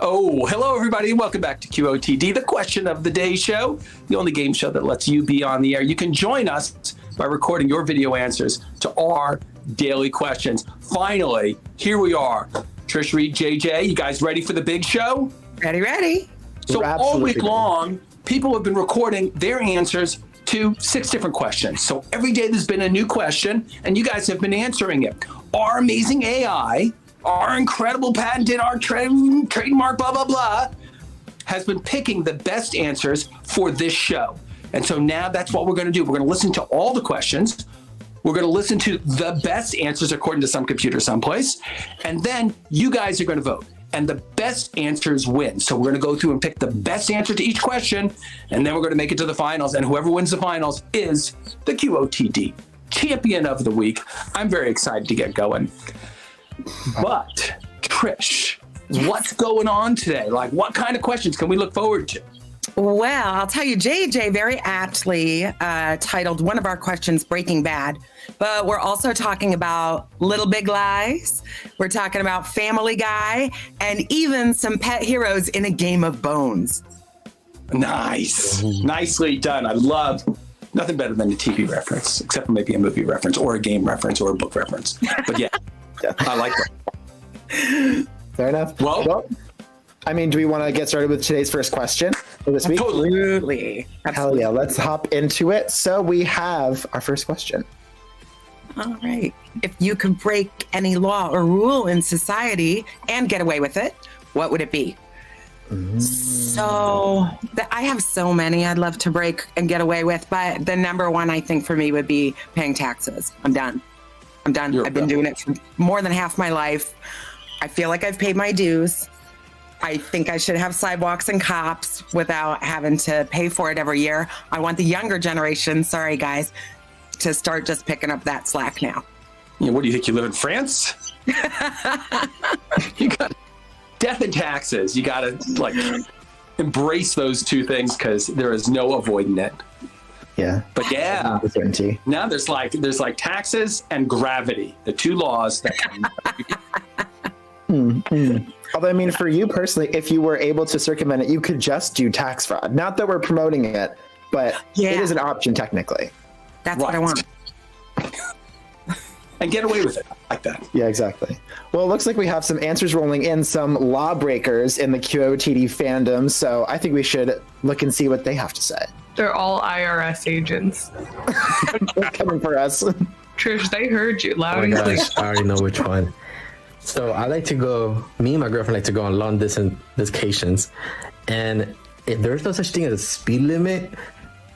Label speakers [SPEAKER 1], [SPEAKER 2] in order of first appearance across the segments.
[SPEAKER 1] Oh, hello, everybody. Welcome back to QOTD, the question of the day show, the only game show that lets you be on the air. You can join us by recording your video answers to our daily questions. Finally, here we are. Trish, Reed, JJ, you guys ready for the big show?
[SPEAKER 2] Ready.
[SPEAKER 1] So all week long, people have been recording their answers to 6 different questions. So every day there's been a new question, and you guys have been answering it. Our amazing AI, our incredible patented, our trademark, blah, blah, blah, has been picking the best answers for this show. And so now that's what we're going to do. We're going to listen to all the questions. We're going to listen to the best answers according to some computer someplace. And then you guys are going to vote. And the best answers win. So we're going to go through and pick the best answer to each question. And then we're going to make it to the finals. And whoever wins the finals is the QOTD champion of the week. I'm very excited to get going. But Trish, what's going on today? Like, what kind of questions can we look forward to?
[SPEAKER 2] Well, I'll tell you, JJ very aptly titled one of our questions Breaking Bad, but we're also talking about Little Big Lies. We're talking about Family Guy and even some pet heroes in a game of bones.
[SPEAKER 1] Nice. Nicely done. I love nothing better than a TV reference, except for maybe a movie reference or a game reference or a book reference. But yeah. I like that.
[SPEAKER 3] Fair enough.
[SPEAKER 1] Well,
[SPEAKER 3] I mean, do we want to get started with today's first question for this week?
[SPEAKER 2] Absolutely.
[SPEAKER 3] Hell yeah, let's hop into it. So we have our first question.
[SPEAKER 2] All right. If you could break any law or rule in society and get away with it, what would it be? So I have so many I'd love to break and get away with, but the number one I think for me would be paying taxes. I'm done. I've been doing it for more than half my life. I feel like I've paid my dues. I think I should have sidewalks and cops without having to pay for it every year. I want the younger generation, sorry guys, to start just picking up that slack now.
[SPEAKER 1] Yeah, what do you think? You live in France? You got death and taxes. You got to embrace those two things because there is no avoiding it.
[SPEAKER 3] Yeah.
[SPEAKER 1] But yeah, now there's like taxes and gravity, the two laws that come.
[SPEAKER 3] Although, I mean, for you personally, if you were able to circumvent it, you could just do tax fraud. Not that we're promoting it, but it is an option technically.
[SPEAKER 2] That's what I want.
[SPEAKER 1] And get away with it like that.
[SPEAKER 3] Yeah, exactly. Well, it looks like we have some answers rolling in, some lawbreakers in the QOTD fandom. So I think we should look and see what they have to say.
[SPEAKER 4] They're all IRS agents.
[SPEAKER 3] They're coming for us.
[SPEAKER 4] Trish, they heard you loud
[SPEAKER 5] Oh
[SPEAKER 4] and
[SPEAKER 5] my
[SPEAKER 4] clear.
[SPEAKER 5] gosh, I already know which one. So I like to go, me and my girlfriend like to go on long distance vacations. And if there's no such thing as a speed limit,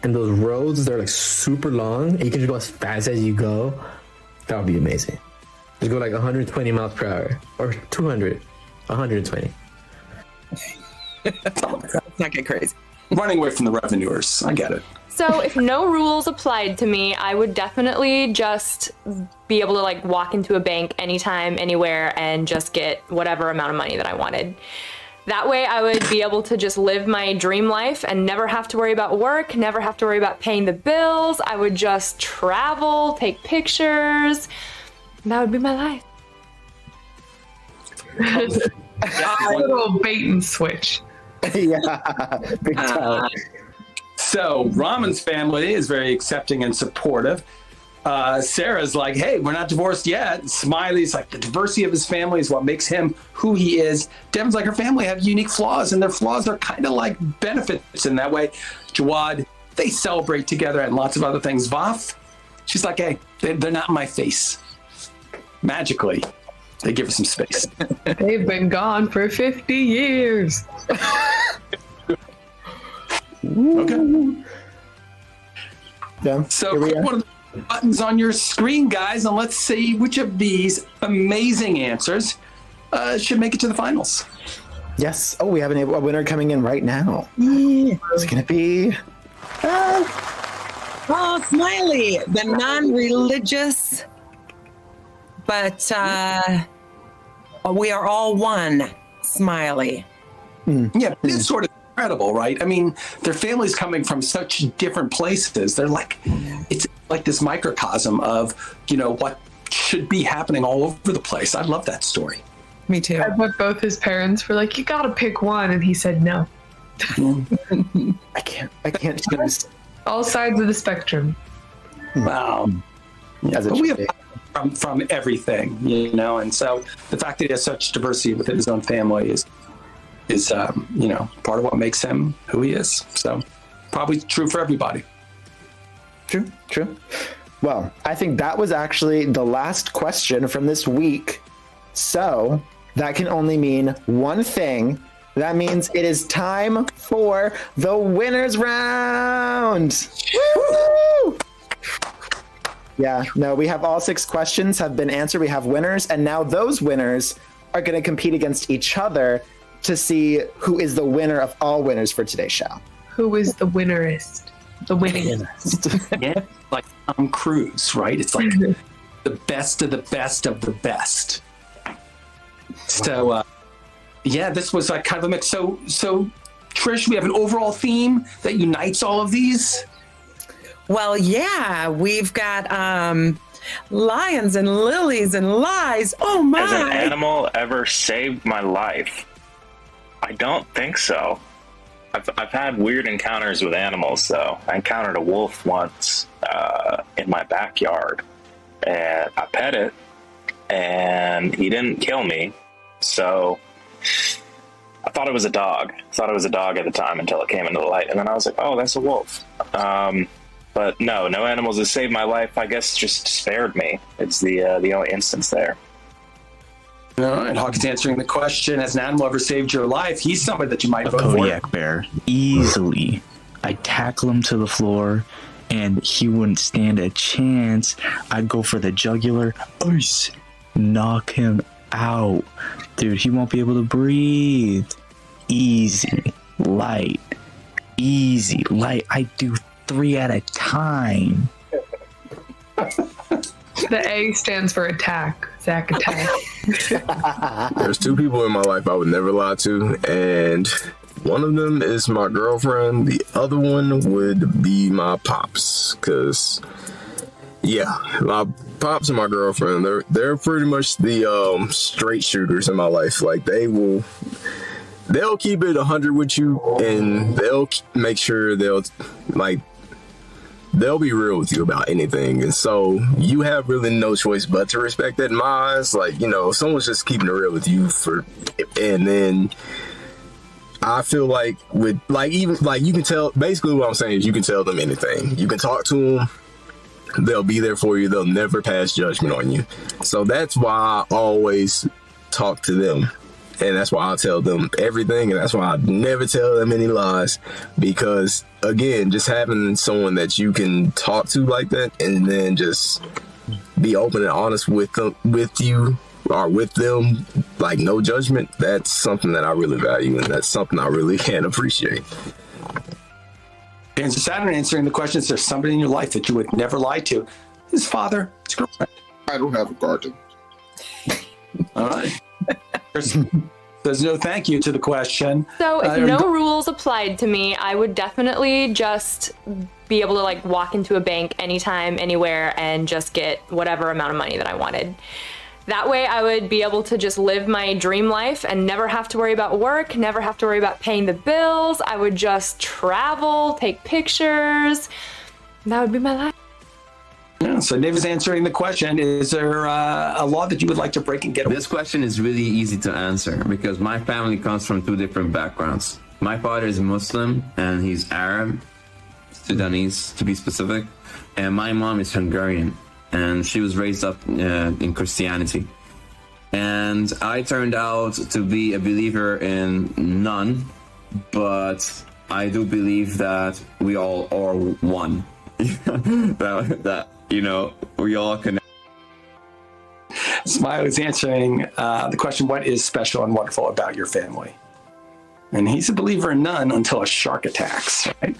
[SPEAKER 5] and those roads, they're like super long, and you can just go as fast as you go, that would be amazing. Just go like 120 miles per hour, or 200, 120.
[SPEAKER 2] Let's not get crazy.
[SPEAKER 1] Running away from the revenuers. I get it.
[SPEAKER 6] So if no rules applied to me, I would definitely just be able to walk into a bank anytime, anywhere, and just get whatever amount of money that I wanted. That way I would be able to just live my dream life and never have to worry about work, never have to worry about paying the bills. I would just travel, take pictures. And that would be my life.
[SPEAKER 4] A little bait and switch.
[SPEAKER 3] Yeah, big time.
[SPEAKER 1] So Raman's family is very accepting and supportive. Sarah's like, hey, we're not divorced yet. Smiley's like, the diversity of his family is what makes him who he is. Devin's like, her family have unique flaws, and their flaws are kind of like benefits in that way. Jawad, they celebrate together and lots of other things. Vaf, she's like, hey, they're not in my face. Magically, they give her some space.
[SPEAKER 4] They've been gone for 50 years.
[SPEAKER 1] Okay.
[SPEAKER 3] Yeah,
[SPEAKER 1] So
[SPEAKER 3] here we
[SPEAKER 1] click
[SPEAKER 3] are.
[SPEAKER 1] one of the buttons on your screen, guys, and let's see which of these amazing answers should make it to the finals.
[SPEAKER 3] Yes. Oh, we have a winner coming in right now. It's going to be...
[SPEAKER 2] Oh, Smiley, the non-religious, but we are all one, Smiley.
[SPEAKER 1] Yeah, it's sort of incredible, right? I mean, their family's coming from such different places. They're like, it's like this microcosm of, what should be happening all over the place. I love that story.
[SPEAKER 2] Me too.
[SPEAKER 4] I bet both his parents were like, you gotta pick one. And he said no.
[SPEAKER 3] I can't choose.
[SPEAKER 4] All sides of the spectrum.
[SPEAKER 1] Wow.
[SPEAKER 3] As it
[SPEAKER 1] But we
[SPEAKER 3] should
[SPEAKER 1] have
[SPEAKER 3] be.
[SPEAKER 1] from everything, and so the fact that he has such diversity within his own family is part of what makes him who he is. So probably true for everybody.
[SPEAKER 3] True. Well, I think that was actually the last question from this week. So that can only mean one thing. That means it is time for the winners round. Woo! Yeah, no, we have all 6 questions have been answered. We have winners, and now those winners are going to compete against each other to see who is the winner of all winners for today's show.
[SPEAKER 4] Who is the winnerist? The winningest.
[SPEAKER 1] Yeah, like Tom Cruise, right? It's like the best of the best of the best. So, this was like kind of a mix. So Trish, we have an overall theme that unites all of these.
[SPEAKER 2] Well, yeah, we've got lions and lilies and lies. Oh my!
[SPEAKER 7] Has an animal ever saved my life? I don't think so. I've had weird encounters with animals, though. I encountered a wolf once in my backyard, and I pet it, and he didn't kill me. So I thought it was a dog. I thought it was a dog at the time until it came into the light, and then I was like, "Oh, that's a wolf." But no animals have saved my life. I guess just spared me. It's the only instance there.
[SPEAKER 1] And Hawkins answering the question: has an animal ever saved your life? He's somebody that you might vote
[SPEAKER 8] Kodiak bear, easily. I'd tackle him to the floor, and he wouldn't stand a chance. I'd go for the jugular, ice, knock him out. Dude, he won't be able to breathe. Easy, light, easy, light. I do 3 at a time.
[SPEAKER 4] The A stands for attack. Zach attack.
[SPEAKER 9] There's 2 people in my life I would never lie to, and one of them is my girlfriend. The other one would be my pops, because my pops and my girlfriend, they're pretty much the straight shooters in my life. Like they'll keep it 100 with you, and they'll make sure they'll be real with you about anything. And so you have really no choice but to respect that in my eyes. Like, someone's just keeping it real with you and then I feel like you can tell, basically what I'm saying is you can tell them anything. You can talk to them. They'll be there for you. They'll never pass judgment on you. So that's why I always talk to them. And that's why I tell them everything, and that's why I never tell them any lies. Because again, just having someone that you can talk to like that, and then just be open and honest with you or with them, like no judgment. That's something that I really value, and that's something I really can appreciate.
[SPEAKER 1] And so Saturn answering the question: is there somebody in your life that you would never lie to? His father, his girlfriend.
[SPEAKER 10] I don't have a garden.
[SPEAKER 1] All right. There's no thank you to the question.
[SPEAKER 6] So if no rules applied to me, I would definitely just be able to walk into a bank anytime, anywhere, and just get whatever amount of money that I wanted. That way I would be able to just live my dream life and never have to worry about work, never have to worry about paying the bills. I would just travel, take pictures. That would be my life.
[SPEAKER 1] Yeah, so Dave is answering the question: is there a law that you would like to break and get away?
[SPEAKER 11] This question is really easy to answer because my family comes from 2 different backgrounds. My father is Muslim and he's Arab, Sudanese to be specific, and my mom is Hungarian and she was raised up in Christianity. And I turned out to be a believer in none, but I do believe that we all are one. We all connect.
[SPEAKER 1] Smiley's answering the question: what is special and wonderful about your family? And he's a believer in none until a shark attacks, right?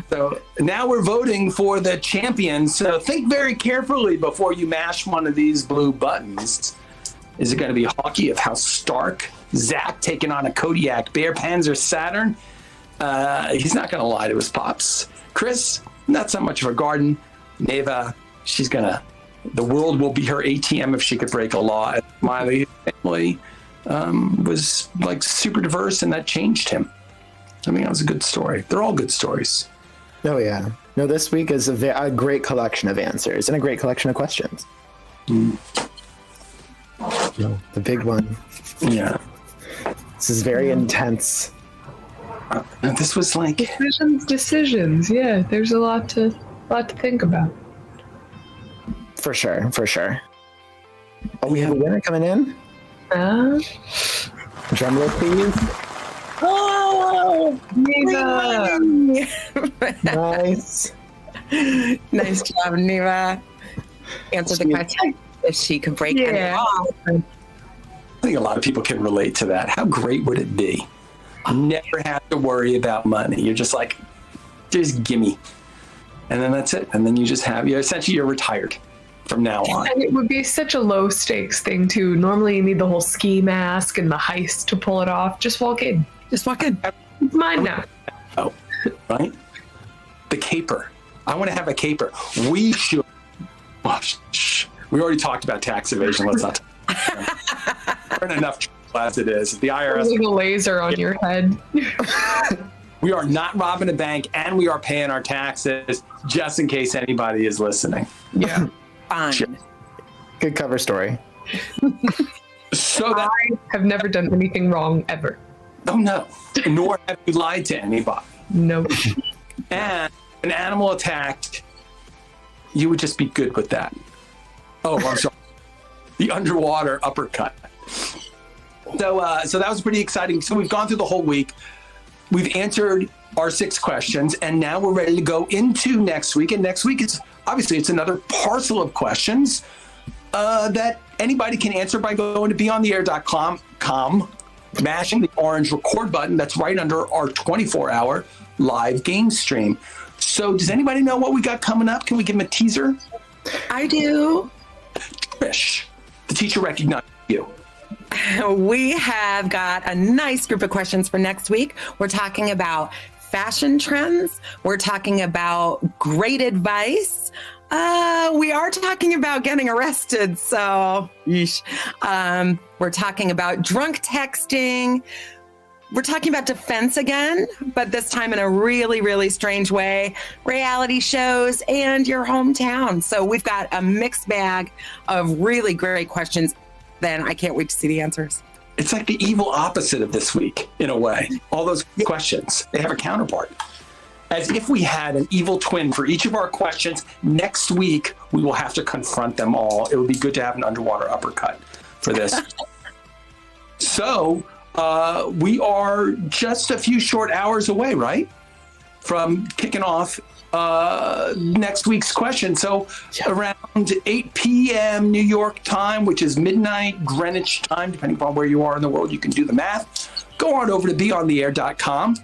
[SPEAKER 1] So now we're voting for the champion. So think very carefully before you mash one of these blue buttons. Is it going to be Hockey of House Stark? Zach taking on a Kodiak bear? Panzer Saturn? He's not going to lie to his pops. Chris, not so much of a garden. Neva, she's going to The world will be her ATM if she could break a law. And Smiley's family was like super diverse, and that changed him. I mean, that was a good story. They're all good stories.
[SPEAKER 3] Oh, yeah. No, this week is a great collection of answers and a great collection of questions. No, the big one.
[SPEAKER 1] Yeah.
[SPEAKER 3] This is very intense.
[SPEAKER 1] This was like
[SPEAKER 4] Decisions. Yeah, there's a lot to think about.
[SPEAKER 3] For sure. Oh, we have a winner coming in. Drum roll, please.
[SPEAKER 4] Oh, Neva!
[SPEAKER 3] Nice.
[SPEAKER 2] Nice job, Neva. Answer the question if she could break any law.
[SPEAKER 1] I think a lot of people can relate to that. How great would it be? Never have to worry about money. You're just like, just gimme. And then that's it. And then you're retired from now on.
[SPEAKER 4] And it would be such a low stakes thing too. Normally you need the whole ski mask and the heist to pull it off. Just walk in. It's mine now.
[SPEAKER 1] Oh, right? The caper. I want to have a caper. We should. Oh, we already talked about tax evasion. Let's not talk about it. Enough as it is. The IRS.
[SPEAKER 4] There's a laser on your head.
[SPEAKER 1] We are not robbing a bank, and we are paying our taxes, just in case anybody is listening.
[SPEAKER 4] Yeah.
[SPEAKER 2] Fine.
[SPEAKER 1] Sure.
[SPEAKER 3] Good cover story.
[SPEAKER 1] So that
[SPEAKER 4] I have never done anything wrong ever.
[SPEAKER 1] oh no, nor have you lied to anybody.
[SPEAKER 4] Nope.
[SPEAKER 1] And an animal attacked, you would just be good with that. Oh, I'm sorry. The underwater uppercut. So that was pretty exciting. So we've gone through the whole week. We've answered our 6 questions, and now we're ready to go into next week. And next week is obviously it's another parcel of questions that anybody can answer by going to BeOnTheAir.com, mashing the orange record button that's right under our 24-hour live game stream. So does anybody know what we got coming up? Can we give them a teaser?
[SPEAKER 2] I do.
[SPEAKER 1] Trish, the teacher recognized you.
[SPEAKER 2] We have got a nice group of questions for next week. We're talking about fashion trends. We're talking about great advice. We are talking about getting arrested. So, we're talking about drunk texting. We're talking about defense again, but this time in a really, really strange way. Reality shows and your hometown. So we've got a mixed bag of really great questions. Then I can't wait to see the answers.
[SPEAKER 1] It's like the evil opposite of this week, in a way. All those questions, they have a counterpart. As if we had an evil twin for each of our questions. Next week, we will have to confront them all. It would be good to have an underwater uppercut for this. So we are just a few short hours away, right? From kicking off next week's question. So around 8 p.m. New York time, which is midnight Greenwich time, depending upon where you are in the world, you can do the math. Go on over to BeOnTheAir.com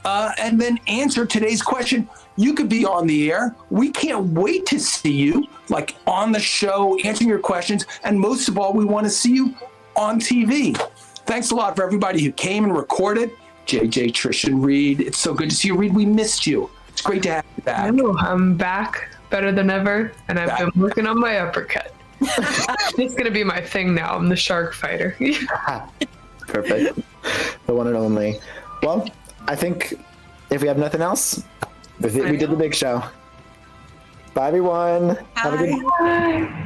[SPEAKER 1] and then answer today's question. You could be on the air. We can't wait to see you, like on the show, answering your questions. And most of all, we want to see you on TV. Thanks a lot for everybody who came and recorded. JJ, Trish, and Reed. It's so good to see you, Reed. We missed you. It's great to have you back.
[SPEAKER 4] I know, I'm back better than ever, and I've been working on my uppercut. It's going to be my thing now. I'm the shark fighter.
[SPEAKER 3] Perfect. The one and only. Well, I think if we have nothing else, we did the big show. Bye, everyone. Have a good
[SPEAKER 2] Bye.